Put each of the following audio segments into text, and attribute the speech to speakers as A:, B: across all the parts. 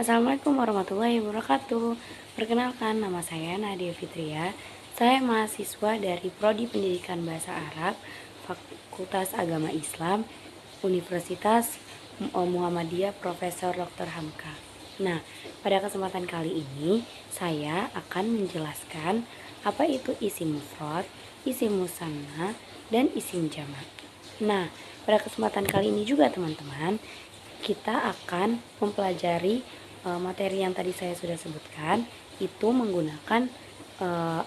A: Assalamualaikum warahmatullahi wabarakatuh. Perkenalkan, nama saya Nadia Fitria. Saya mahasiswa dari Prodi Pendidikan Bahasa Arab, Fakultas Agama Islam, Universitas Muhammadiyah Profesor Dr. Hamka. Nah, pada kesempatan kali ini saya akan menjelaskan apa itu isim mufrad, isim musanna, dan isim jamak. Nah, pada kesempatan kali ini juga teman-teman, kita akan mempelajari materi yang tadi saya sudah sebutkan, itu menggunakan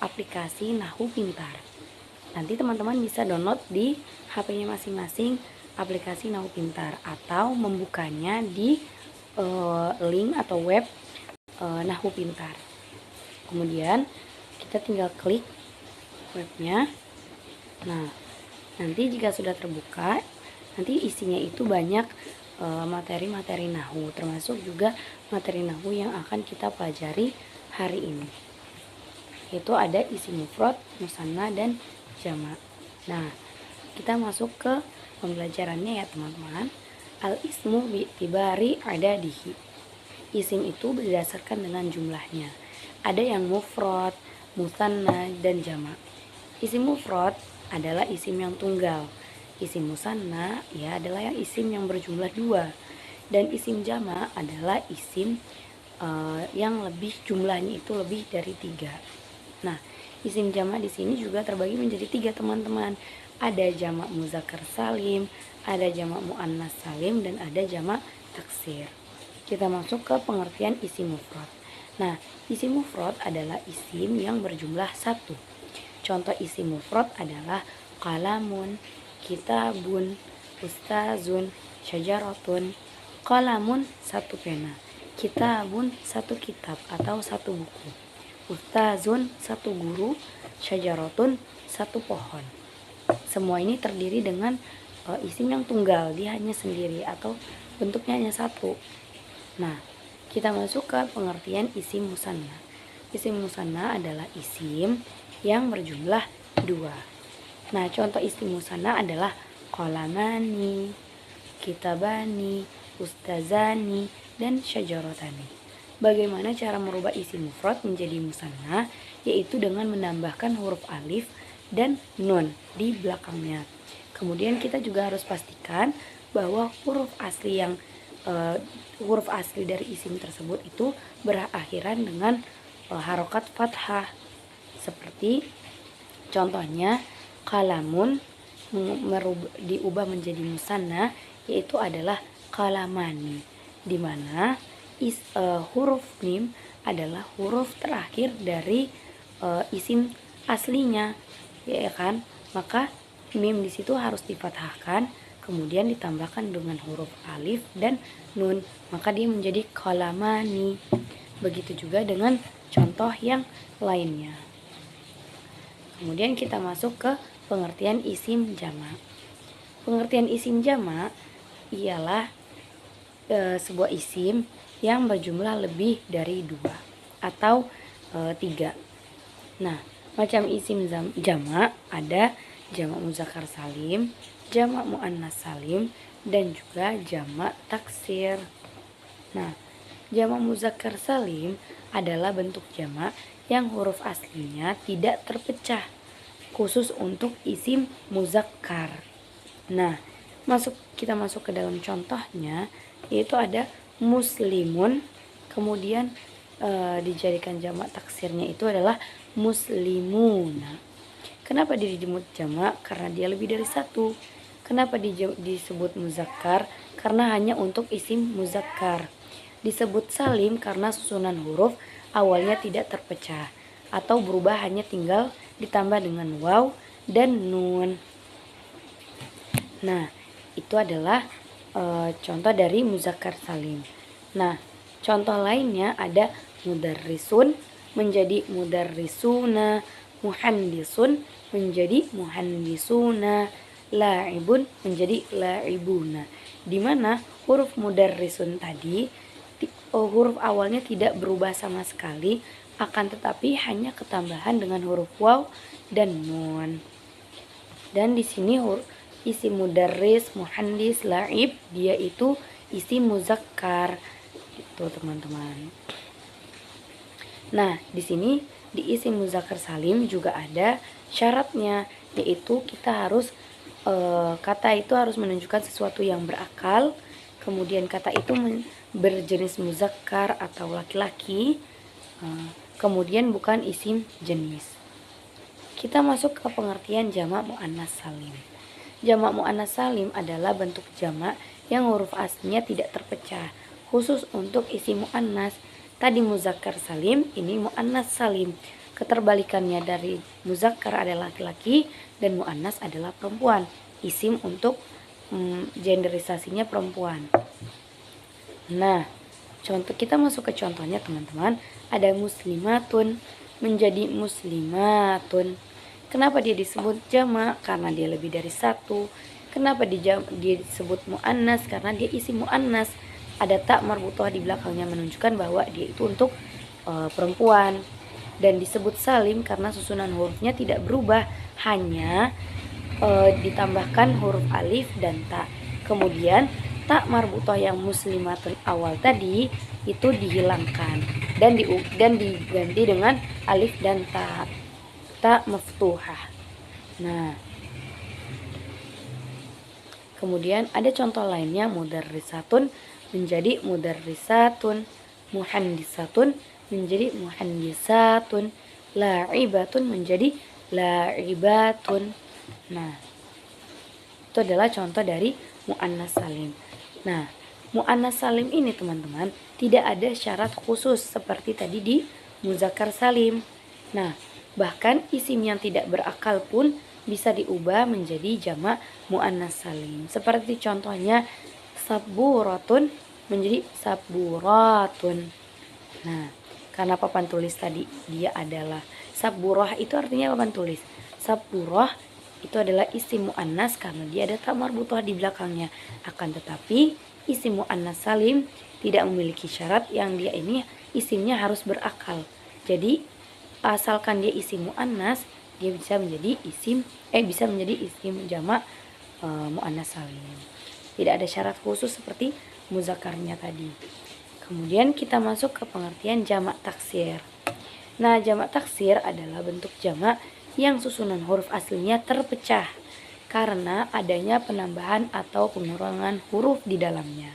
A: aplikasi Nahwu Pintar. Nanti teman-teman bisa download di HP-nya masing-masing aplikasi Nahwu Pintar atau membukanya di link atau web Nahwu Pintar. Kemudian kita tinggal klik webnya. Nah, nanti jika sudah terbuka, nanti isinya itu banyak materi-materi nahwu, termasuk juga materi nahwu yang akan kita pelajari hari ini. Itu ada isim mufrad, musanna, dan jamak. Nah, kita masuk ke pembelajarannya ya teman-teman. Al-ismu bi'tibari adadihi. Isim itu berdasarkan dengan jumlahnya. Ada yang mufrad, musanna, dan jamak. Isim mufrad adalah isim yang tunggal. Isim musanna ya adalah isim yang berjumlah 2, dan isim jamak adalah isim yang lebih jumlahnya itu lebih dari 3. Nah, isim jamak di sini juga terbagi menjadi 3 teman-teman. Ada jamak muzakkar salim, ada jamak muannas salim, dan ada jamak taksir. Kita masuk ke pengertian isim mufrad. Nah, isim mufrad adalah isim yang berjumlah 1. Contoh isim mufrad adalah qalamun, kitabun, ustazun, syajaratun. Qalamun 1 pena, kitabun 1 kitab atau 1 buku, ustazun 1 guru, syajaratun 1 pohon. Semua ini terdiri dengan isim yang tunggal, dia hanya sendiri atau bentuknya hanya 1. Nah, kita masuk ke pengertian isim musanna. Isim musanna adalah isim yang berjumlah 2. Nah, contoh isim musanna adalah qalamani, kitabani, ustazani, dan syajaratani. Bagaimana cara merubah isim mufrad menjadi musanna? Yaitu dengan menambahkan huruf alif dan nun di belakangnya. Kemudian kita juga harus pastikan bahwa huruf asli dari isim tersebut itu berakhiran dengan harokat fathah. Seperti contohnya kalamun diubah menjadi musanna, yaitu adalah kalamani, di mana huruf mim adalah huruf terakhir dari isim aslinya, ya kan? Maka mim di situ harus difathahkan, kemudian ditambahkan dengan huruf alif dan nun, maka dia menjadi kalamani. Begitu juga dengan contoh yang lainnya. Kemudian kita masuk ke pengertian isim jamak. Pengertian isim jamak ialah sebuah isim yang berjumlah lebih dari 2 atau 3. Nah, macam isim jamak ada jamak muzakkar salim, jamak muannas salim, dan juga jamak taksir. Nah, jamak muzakkar salim adalah bentuk jamak yang huruf aslinya tidak terpecah, khusus untuk isim muzakkar. Nah, kita masuk ke dalam contohnya, yaitu ada muslimun, kemudian dijadikan jamak taksirnya itu adalah muslimuna. Kenapa disebut jamak? Karena dia lebih dari 1. Kenapa disebut muzakkar? Karena hanya untuk isim muzakkar. Disebut salim karena susunan huruf awalnya tidak terpecah atau berubah, hanya tinggal ditambah dengan waw dan nun. Nah, itu adalah contoh dari muzakkar salim. Nah, contoh lainnya ada mudarrisun menjadi mudarrisuna, muhandisun menjadi muhandisuna, la'ibun menjadi la'ibuna. Di mana huruf mudarrisun tadi huruf awalnya tidak berubah sama sekali, akan tetapi hanya ketambahan dengan huruf waw dan nun. Dan di sini isim mudarris, muhandis, la'ib, dia itu isim muzakkar. Tuh teman-teman. Nah, di sini di isim muzakkar salim juga ada syaratnya, yaitu kita harus kata itu harus menunjukkan sesuatu yang berakal. Kemudian kata itu berjenis muzakkar atau laki-laki. Kemudian bukan isim jenis. Kita masuk ke pengertian jamak muannas salim. Jamak muannas salim adalah bentuk jamak yang huruf aslinya tidak terpecah, khusus untuk isim muannas. Tadi muzakkar salim, ini muannas salim. Keterbalikannya dari muzakkar adalah laki-laki dan muannas adalah perempuan. Isim untuk genderisasinya perempuan. Nah, contoh kita masuk ke contohnya teman-teman. Ada muslimatun menjadi muslimatun. Kenapa dia disebut jamak? Karena dia lebih dari satu. Kenapa dia disebut muannas? Karena dia isim muannas. Ada tak marbutah di belakangnya menunjukkan bahwa dia itu untuk perempuan. Dan disebut salim karena susunan hurufnya tidak berubah, hanya ditambahkan huruf alif dan ta. Kemudian tak marbutah yang muslimatun awal tadi itu dihilangkan dan diganti dengan alif dan ta maftuhah. Nah, kemudian ada contoh lainnya, mudarrisatun menjadi mudarrisatun, muhandisatun menjadi muhandisatun, la'ibatun menjadi la'ibatun. Nah, itu adalah contoh dari muannas salim. Nah, muannas salim ini teman-teman tidak ada syarat khusus seperti tadi di muzakkar salim. Nah, bahkan isim yang tidak berakal pun bisa diubah menjadi jamak muannas salim. Seperti contohnya saburatun menjadi saburatun. Nah, karena papan tulis tadi dia adalah saburah, itu artinya papan tulis. Saburah itu adalah isim muannas karena dia ada ta marbutah di belakangnya. Akan tetapi isim muannas salim tidak memiliki syarat yang dia ini isimnya harus berakal. Jadi asalkan dia isim muannas, dia bisa menjadi isim jamak muannas salim. Tidak ada syarat khusus seperti muzakkarnya tadi. Kemudian kita masuk ke pengertian jamak taksir. Nah, jamak taksir adalah bentuk jamak yang susunan huruf aslinya terpecah karena adanya penambahan atau pengurangan huruf di dalamnya.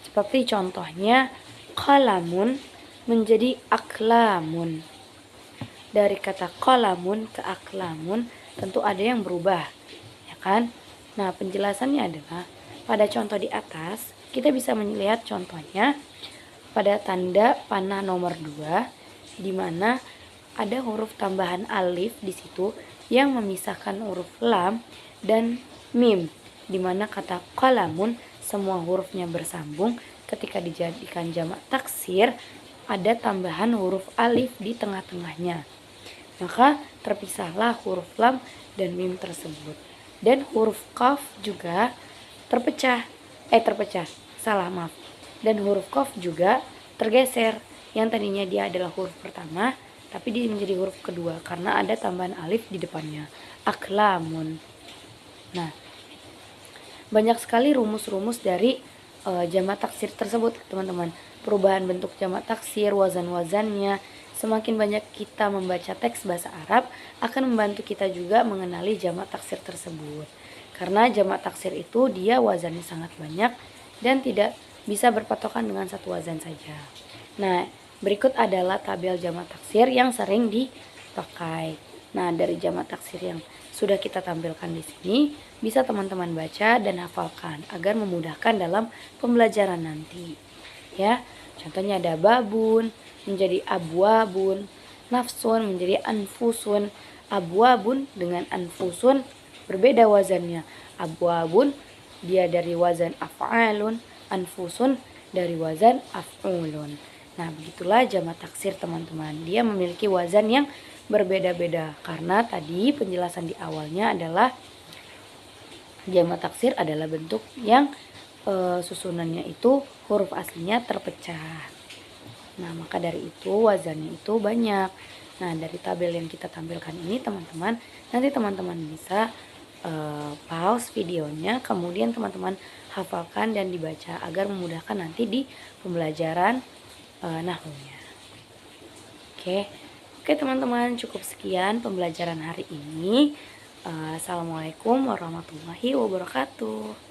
A: Seperti contohnya qalamun menjadi aklamun. Dari kata qalamun ke aklamun tentu ada yang berubah, ya kan? Nah, penjelasannya adalah pada contoh di atas kita bisa melihat contohnya pada tanda panah nomor 2 di mana ada huruf tambahan alif di situ yang memisahkan huruf lam dan mim, di mana kata qalamun semua hurufnya bersambung. Ketika dijadikan jamak taksir ada tambahan huruf alif di tengah-tengahnya, maka terpisahlah huruf lam dan mim tersebut. Dan huruf qaf juga terpecah. Dan huruf qaf juga tergeser. Yang tadinya dia adalah huruf pertama, tapi dia menjadi huruf kedua karena ada tambahan alif di depannya. Aklamun. Nah, banyak sekali rumus-rumus dari jamak taksir tersebut, teman-teman. Perubahan bentuk jamak taksir, wazan-wazannya. Semakin banyak kita membaca teks bahasa Arab, akan membantu kita juga mengenali jamak taksir tersebut. Karena jamak taksir itu dia wazannya sangat banyak dan tidak bisa berpatokan dengan satu wazan saja. Nah, berikut adalah tabel jamak taksir yang sering dipakai. Nah, dari jamak taksir yang sudah kita tampilkan di sini, bisa teman-teman baca dan hafalkan agar memudahkan dalam pembelajaran nanti. Ya, contohnya ada babun menjadi abwabun, nafsun menjadi anfusun. Abwabun dengan anfusun berbeda wazannya. Abwabun dia dari wazan af'alun, anfusun dari wazan af'ulun. Nah, begitulah jamak taksir teman-teman. Dia memiliki wazan yang berbeda-beda karena tadi penjelasan di awalnya adalah jamak taksir adalah bentuk yang susunannya itu huruf aslinya terpecah. Nah, maka dari itu wazannya itu banyak. Nah, dari tabel yang kita tampilkan ini teman-teman, nanti teman-teman bisa pause videonya, kemudian teman-teman hafalkan dan dibaca agar memudahkan nanti di pembelajaran nahwunya. Oke teman-teman, cukup sekian pembelajaran hari ini. Assalamualaikum warahmatullahi wabarakatuh.